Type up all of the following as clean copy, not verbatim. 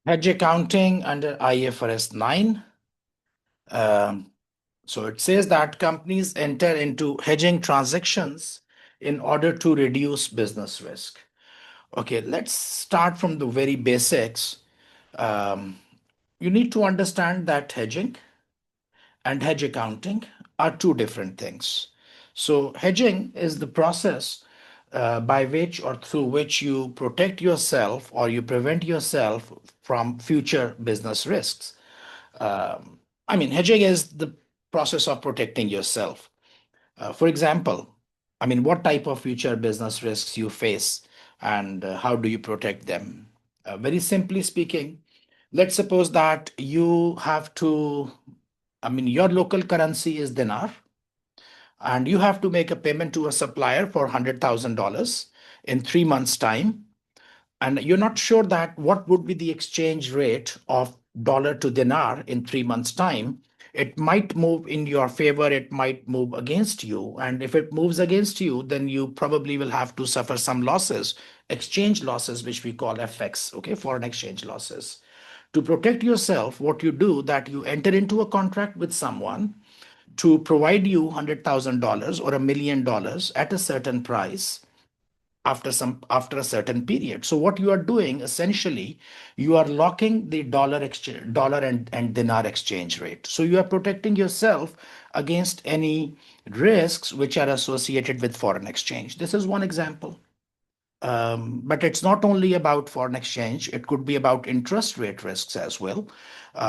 Hedge accounting under IFRS 9. Um, so it says that companies enter into hedging transactions in order to reduce business risk. Okay, let's start from the very basics. Um, you need to understand that hedging and hedge accounting are two different things. So, hedging is the process by which or through which you protect yourself or you prevent yourself from future business risks. Hedging is the process of protecting yourself. For example, what type of future business risks you face and how do you protect them? Very simply speaking, let's suppose that you have to, your local currency is dinar and you have to make a payment to a supplier for $100,000 in 3 months' time, and you're not sure that what would be the exchange rate of dollar to dinar in 3 months' time. It might move in your favor, it might move against you. And if it moves against you, then you probably will have to suffer some losses, exchange losses, which we call FX, okay, foreign exchange losses. To protect yourself, what you do that you enter into a contract with someone to provide you $100,000 or $1 million at a certain price after a certain period. So what you are doing essentially, you are locking the dollar and dinar exchange rate. So you are protecting yourself against any risks which are associated with foreign exchange. This is one example. But it's not only about foreign exchange, it could be about interest rate risks as well.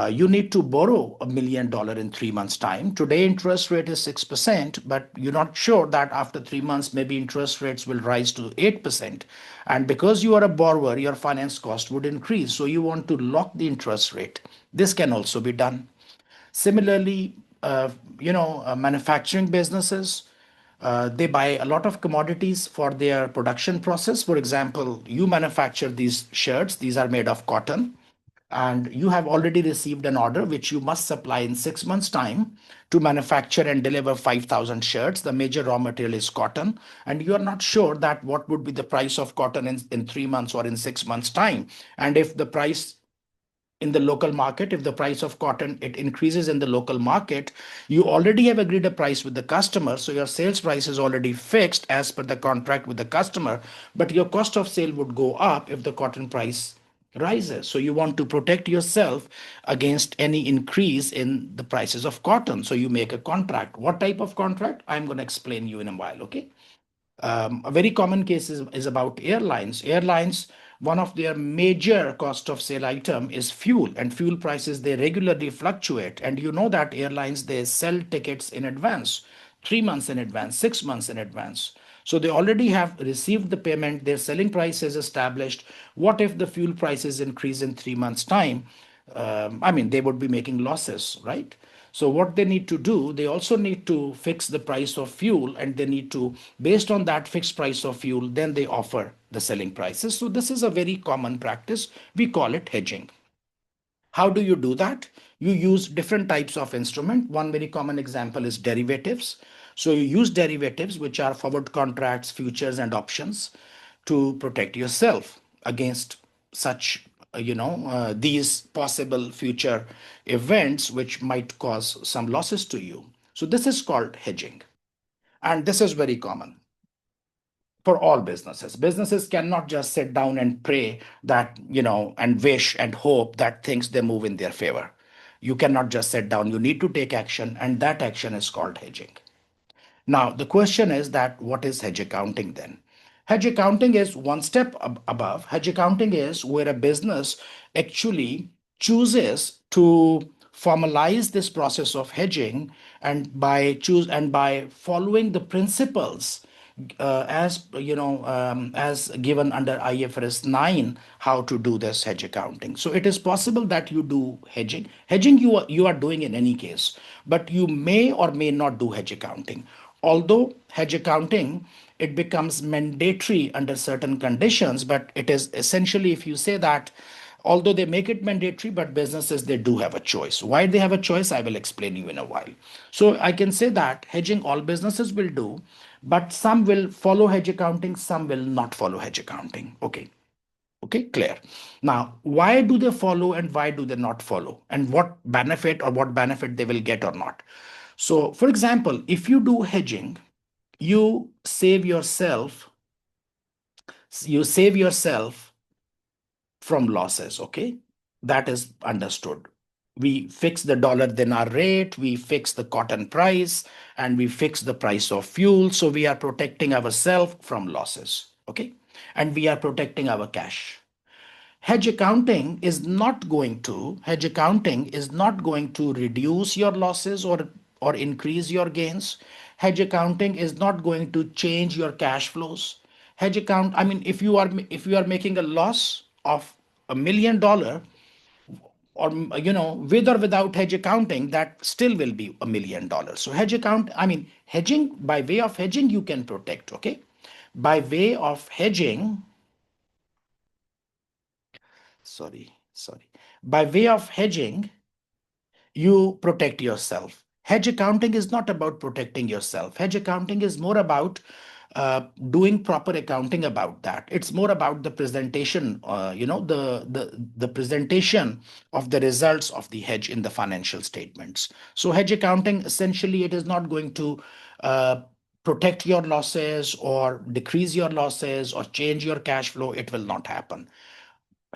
You need to borrow $1 million in 3 months' time. Today, interest rate is 6%, but you're not sure that after 3 months, maybe interest rates will rise to 8%. And because you are a borrower, your finance cost would increase. So you want to lock the interest rate. This can also be done. Similarly, manufacturing businesses, they buy a lot of commodities for their production process. For example, you manufacture these shirts, these are made of cotton, and you have already received an order which you must supply in 6 months' time to manufacture and deliver 5,000 shirts. The major raw material is cotton, and you are not sure that what would be the price of cotton in 3 months or in 6 months' time. And if the price in the local market, if the price of cotton it increases in the local market, you already have agreed a price with the customer, so your sales price is already fixed as per the contract with the customer, but your cost of sale would go up if the cotton price rises. So you want to protect yourself against any increase in the prices of cotton, so you make a contract. What type of contract? I'm going to explain you in a while, okay? A very common case is about airlines. Airlines, one of their major cost of sale item is fuel, and fuel prices they regularly fluctuate. And you know that airlines they sell tickets in advance, 3 months in advance, 6 months in advance. So they already have received the payment, their selling price is established. What if the fuel prices increase in 3 months' time? They would be making losses, right? So what they need to do, they also need to fix the price of fuel, and they need to, based on that fixed price of fuel, then they offer the selling prices. So this is a very common practice. We call it hedging. How do you do that? You use different types of instrument. One very common example is derivatives. So you use derivatives, which are forward contracts, futures, and options to protect yourself against such, these possible future events which might cause some losses to you. So this is called hedging. And this is very common for all businesses. Businesses cannot just sit down and pray that, and wish and hope that things they move in their favor. You cannot just sit down. You need to take action, and that action is called hedging. Now, the question is that what is hedge accounting then? Hedge accounting is one step above. Hedge accounting is where a business actually chooses to formalize this process of hedging, and by following the principles as given under IFRS 9, how to do this hedge accounting. So it is possible that you do hedging. Hedging you are doing in any case, but you may or may not do hedge accounting. Although hedge accounting it becomes mandatory under certain conditions, but it is essentially, if you say that, although they make it mandatory, but businesses they do have a choice. Why they have a choice, I will explain you in a while. So I can say that hedging all businesses will do, but some will follow hedge accounting, some will not follow hedge accounting. Okay. Okay, clear. Now, why do they follow and why do they not follow? And what benefit they will get or not? So, for example, if you do hedging, you save yourself, you save yourself from losses. Okay, that is understood. We fix the dollar dinar rate, we fix the cotton price, and we fix the price of fuel. So we are protecting ourselves from losses. Okay, and we are protecting our cash. Hedge accounting is not going to reduce your losses or increase your gains. Hedge accounting is not going to change your cash flows. I mean, if you are making a loss of $1 million, or with or without hedge accounting, that still will be $1 million. So hedging, by way of hedging, you can protect. Okay, by way of hedging, sorry, by way of hedging, you protect yourself. Hedge accounting is not about protecting yourself. Hedge accounting is more about doing proper accounting about that. It's more about the presentation, the presentation of the results of the hedge in the financial statements. So hedge accounting, essentially, it is not going to uh, protect your losses or decrease your losses or change your cash flow. It will not happen.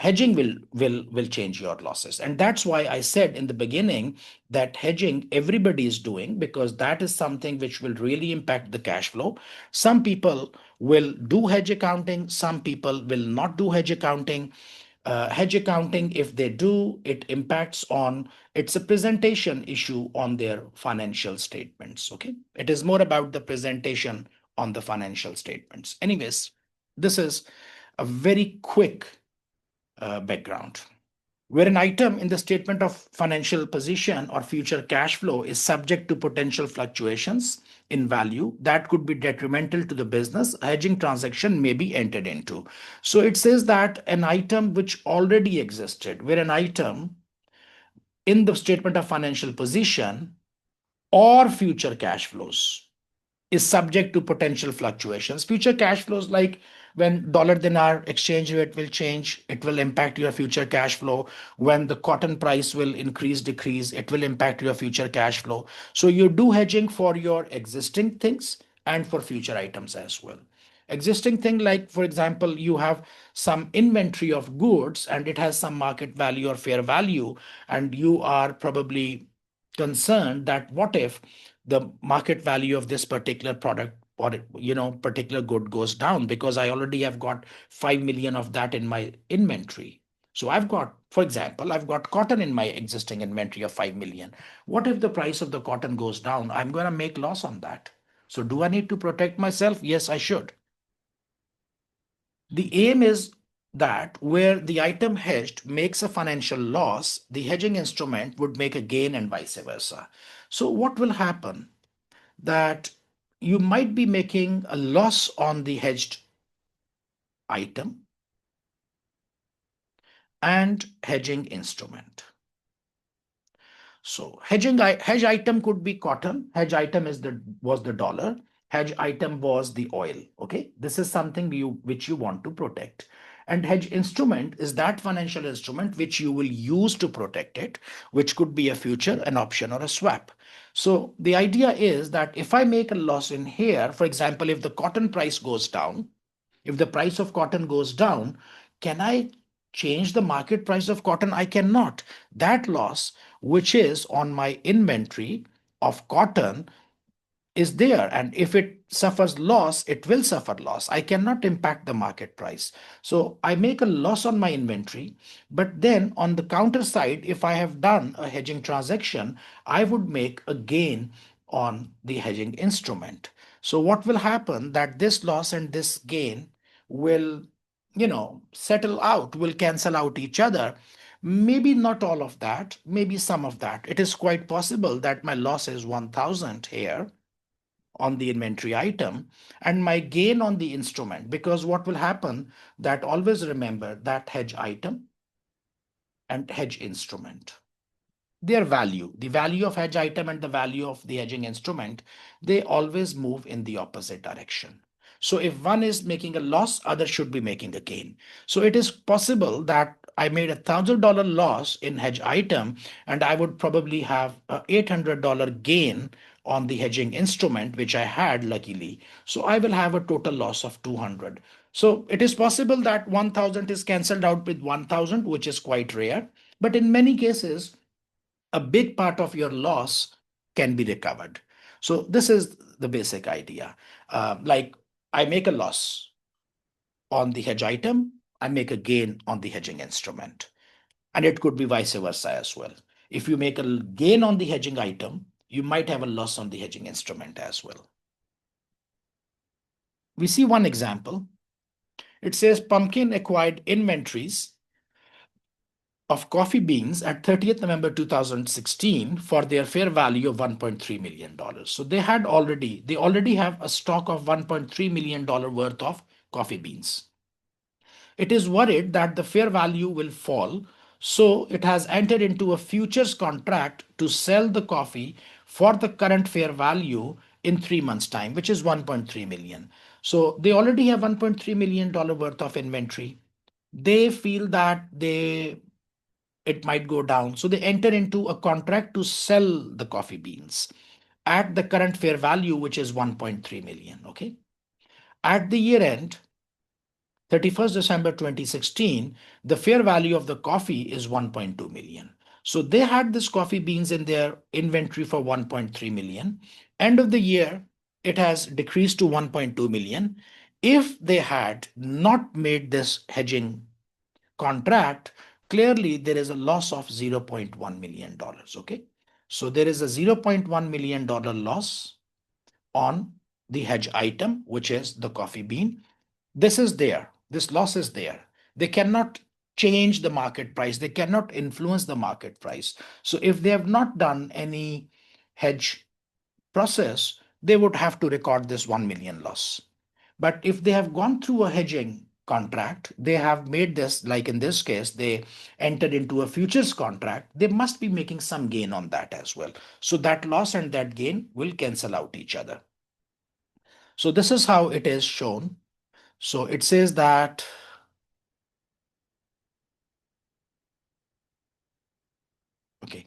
Hedging will change your losses, and that's why I said in the beginning that hedging everybody is doing, because that is something which will really impact the cash flow. Some people will do hedge accounting, some people will not do hedge accounting. Hedge accounting, if they do, it impacts on, it's a presentation issue on their financial statements. Okay, it is more about the presentation on the financial statements. Anyways, this is a very quick background. Where an item in the statement of financial position or future cash flow is subject to potential fluctuations in value that could be detrimental to the business, a hedging transaction may be entered into. So it says that an item which already existed, where an item in the statement of financial position or future cash flows is subject to potential fluctuations. Future cash flows, like when dollar dinar exchange rate will change, it will impact your future cash flow. When the cotton price will increase, decrease, it will impact your future cash flow. So you do hedging for your existing things and for future items as well. Existing thing, like for example, you have some inventory of goods and it has some market value or fair value, and you are probably concerned that what if the market value of this particular product or particular good goes down, because I already have got 5 million of that in my inventory. So for example, I've got cotton in my existing inventory of 5 million. What if the price of the cotton goes down? I'm going to make loss on that. So do I need to protect myself? Yes, I should. The aim is that where the item hedged makes a financial loss, the hedging instrument would make a gain and vice versa. So what will happen? That you might be making a loss on the hedged item and hedging instrument. So hedge item could be cotton. Hedge item was the dollar. Hedge item was the oil. Okay, this is something which you want to protect. And hedge instrument is that financial instrument which you will use to protect it, which could be a future, an option, or a swap. So the idea is that if I make a loss in here, for example, if the cotton price goes down, if the price of cotton goes down, can I change the market price of cotton? I cannot. That loss, which is on my inventory of cotton, is there, and if it suffers loss, it will suffer loss. I cannot impact the market price. So I make a loss on my inventory, but then on the counter side, if I have done a hedging transaction, I would make a gain on the hedging instrument. So what will happen, that this loss and this gain will settle out, will cancel out each other. Maybe not all of that, maybe some of that. It is quite possible that my loss is 1000 here on the inventory item and my gain on the instrument, because what will happen, that always remember that hedge item and hedge instrument, their value, the value of hedge item and the value of the hedging instrument, they always move in the opposite direction. So if one is making a loss, other should be making a gain. So it is possible that I made $1,000 loss in hedge item, and I would probably have a $800 gain on the hedging instrument, which I had luckily. So I will have a total loss of 200. So it is possible that 1000 is cancelled out with 1000, which is quite rare. But in many cases, a big part of your loss can be recovered. So this is the basic idea. Like I make a loss on the hedge item, I make a gain on the hedging instrument. And it could be vice versa as well. If you make a gain on the hedging item, you might have a loss on the hedging instrument as well. We see one example. It says Pumpkin acquired inventories of coffee beans at 30th November 2016 for their fair value of $1.3 million. So they already have a stock of $1.3 million worth of coffee beans. It is worried that the fair value will fall, so it has entered into a futures contract to sell the coffee for the current fair value in 3 months' time, which is 1.3 million. So they already have $1.3 million worth of inventory. They feel that it might go down. So they enter into a contract to sell the coffee beans at the current fair value, which is 1.3 million. Okay. At the year end, 31st December 2016, the fair value of the coffee is 1.2 million. So they had this coffee beans in their inventory for 1.3 million. End of the year, it has decreased to 1.2 million. If they had not made this hedging contract, clearly there is a loss of $0.1 million. Okay. So there is a $0.1 million loss on the hedge item, which is the coffee bean. This is there. This loss is there. They cannot change the market price. They cannot influence the market price. So if they have not done any hedge process, they would have to record this 1 million loss. But if they have gone through a hedging contract, they have made this, like in this case, they entered into a futures contract, they must be making some gain on that as well. So that loss and that gain will cancel out each other. So this is how it is shown. So it says that, okay,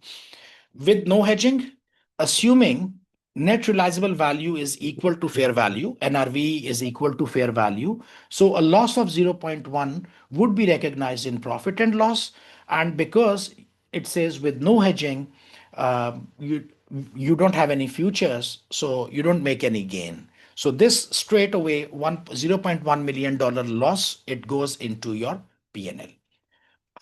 with no hedging, assuming net realizable value is equal to fair value, NRV is equal to fair value. So a loss of 0.1 would be recognized in profit and loss. And because it says with no hedging, you don't have any futures, so you don't make any gain. So this straight away $0.1 million loss, it goes into your P&L.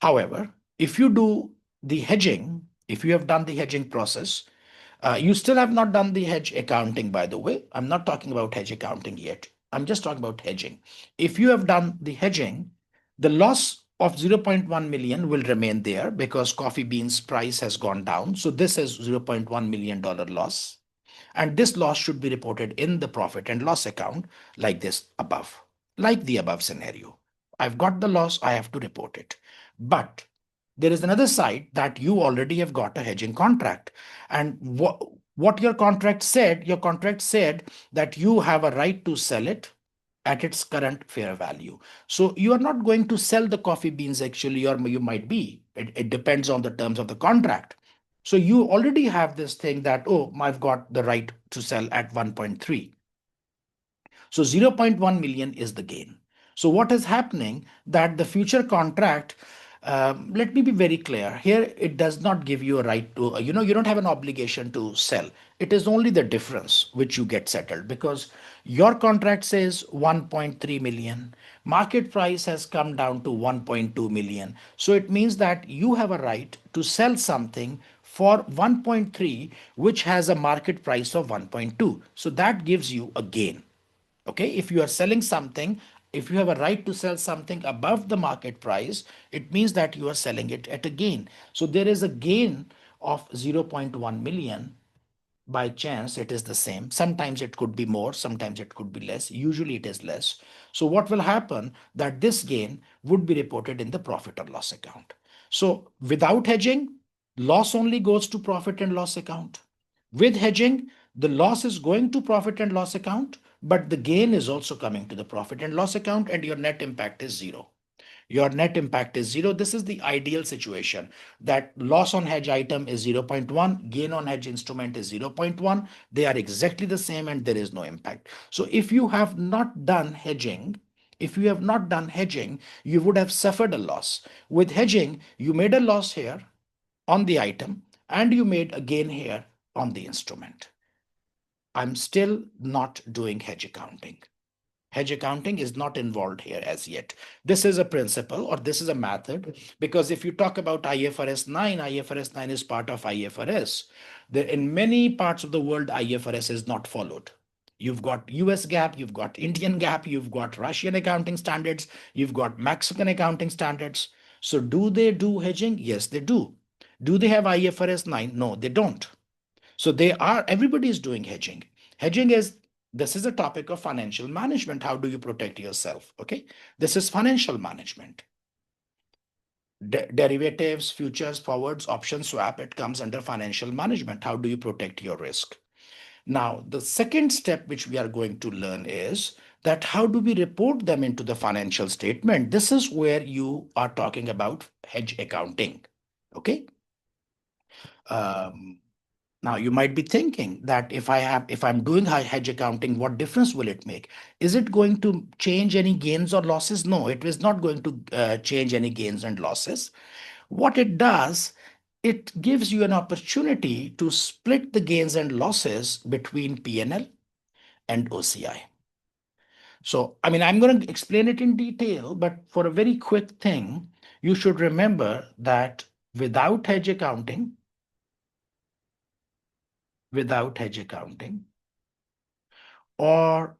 However, if you do the hedging, if you have done the hedging process, you still have not done the hedge accounting, by the way. I'm not talking about hedge accounting yet. I'm just talking about hedging. If you have done the hedging, the loss of 0.1 million will remain there because coffee beans price has gone down. So this is $0.1 million loss. And this loss should be reported in the profit and loss account like this above, like the above scenario. I've got the loss, I have to report it. But there is another side that you already have got a hedging contract. And what your contract said that you have a right to sell it at its current fair value. So you are not going to sell the coffee beans actually, or you might be. It depends on the terms of the contract. So you already have this thing that, oh, I've got the right to sell at 1.3. So 0.1 million is the gain. So what is happening that the future contract, let me be very clear here, it does not give you a right to, you don't have an obligation to sell. It is only the difference which you get settled because your contract says 1.3 million. Market price has come down to 1.2 million. So it means that you have a right to sell something for 1.3, which has a market price of 1.2. So that gives you a gain. Okay, if you are selling something, if you have a right to sell something above the market price, it means that you are selling it at a gain. So there is a gain of 0.1 million. By chance, it is the same. Sometimes it could be more, sometimes it could be less. Usually it is less. So what will happen that this gain would be reported in the profit or loss account. So without hedging, loss only goes to profit and loss account. With hedging, the loss is going to profit and loss account, but the gain is also coming to the profit and loss account, and your net impact is zero. Your net impact is zero. This is the ideal situation, that loss on hedge item is zero point 0.1, gain on hedge instrument is 0.1. They are exactly the same and there is no impact. So if you have not done hedging, you would have suffered a loss. With hedging, you made a loss here on the item and you made a gain here on the instrument. I'm still not doing hedge accounting. Hedge accounting is not involved here as yet. This is a principle or this is a method, because if you talk about IFRS 9, IFRS 9 is part of IFRS. In many parts of the world, IFRS is not followed. You've got US GAAP, you've got Indian GAAP, you've got Russian accounting standards, you've got Mexican accounting standards. So do they do hedging? Yes, they do. Do they have IFRS 9? No, they don't. So everybody is doing hedging. Hedging is, this is a topic of financial management. How do you protect yourself? Okay. This is financial management. Derivatives, futures, forwards, options, swap, it comes under financial management. How do you protect your risk? Now, the second step which we are going to learn is that how do we report them into the financial statement? This is where you are talking about hedge accounting. Okay. Now you might be thinking that if I'm doing hedge accounting, what difference will it make? Is it going to change any gains or losses? No, it is not going to change any gains and losses. What it does, it gives you an opportunity to split the gains and losses between P&L and OCI. So, I mean, I'm going to explain it in detail, but for a very quick thing, you should remember that without hedge accounting, or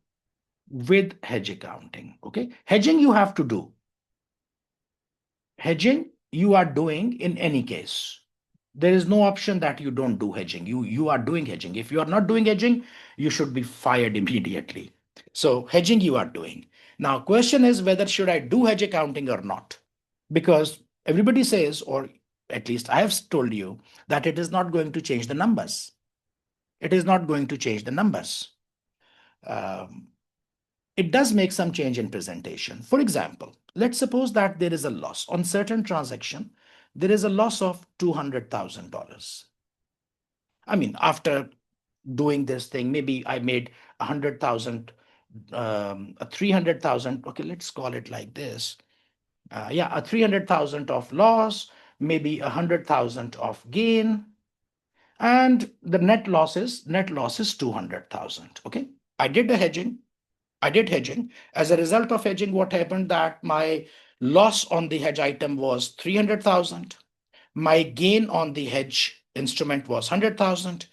with hedge accounting. Okay. Hedging you have to do. Hedging you are doing in any case. There is no option that you don't do hedging. You are doing hedging. If you are not doing hedging, you should be fired immediately. So hedging you are doing. Now, question is whether should I do hedge accounting or not? Because everybody says, or at least I have told you, that it is not going to change the numbers. It is not going to change the numbers. It does make some change in presentation. For example, let's suppose that there is a loss on certain transaction. There is a loss of $200,000. I mean, after doing this thing, maybe I made 100,000, 300,000. Okay, let's call it like this. A 300,000 of loss, maybe 100,000 of gain, and the net loss is 200,000. Okay, I did hedging. As a result of hedging, what happened that my loss on the hedge item was 300,000. My gain on the hedge instrument was 100,000.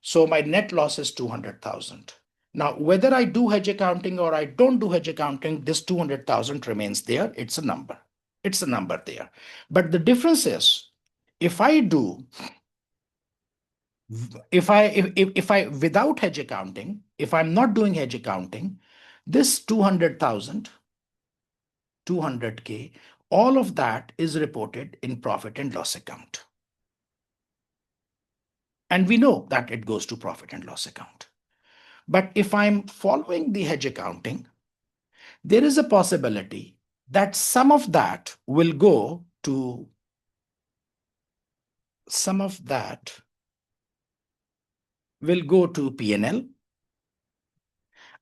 So my net loss is 200,000. Now, whether I do hedge accounting or I don't do hedge accounting, this 200,000 remains there. It's a number. It's a number there. But the difference is, if I without hedge accounting, if I'm not doing hedge accounting, this 200,000, 200K, all of that is reported in profit and loss account. And we know that it goes to profit and loss account. But if I'm following the hedge accounting, there is a possibility that some of that will go to P&L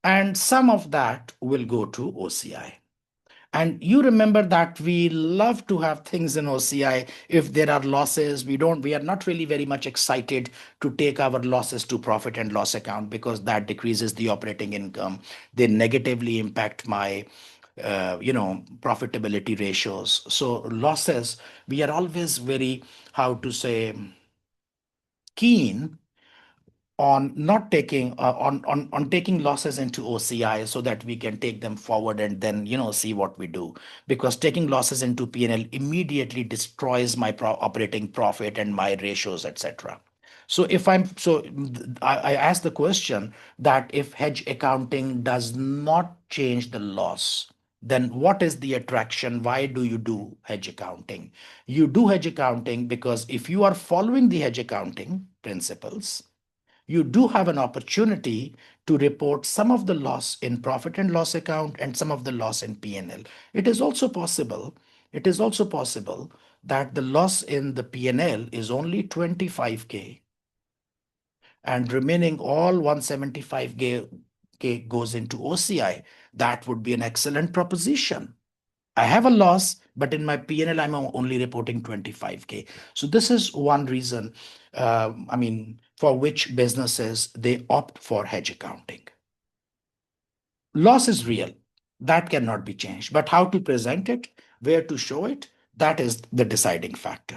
and some of that will go to OCI. And you remember that we love to have things in OCI. If there are losses, we are not really very much excited to take our losses to profit and loss account, because that decreases the operating income. They negatively impact my profitability ratios. So losses, we are always very, how to say, keen on not taking on taking losses into OCI so that we can take them forward and then see what we do, because taking losses into P&L immediately destroys my operating profit and my ratios, etc. So I ask the question that if hedge accounting does not change the loss, then what is the attraction? Why do you do hedge accounting? You do hedge accounting because if you are following the hedge accounting principles, you do have an opportunity to report some of the loss in profit and loss account and some of the loss in P&L. It is also possible, it is also possible that the loss in the P&L is only 25K and remaining all 175K goes into OCI. That would be an excellent proposition. I have a loss, but in my P&L, I'm only reporting 25K. So this is one reason, for which businesses, they opt for hedge accounting. Loss is real. That cannot be changed. But how to present it, where to show it, that is the deciding factor.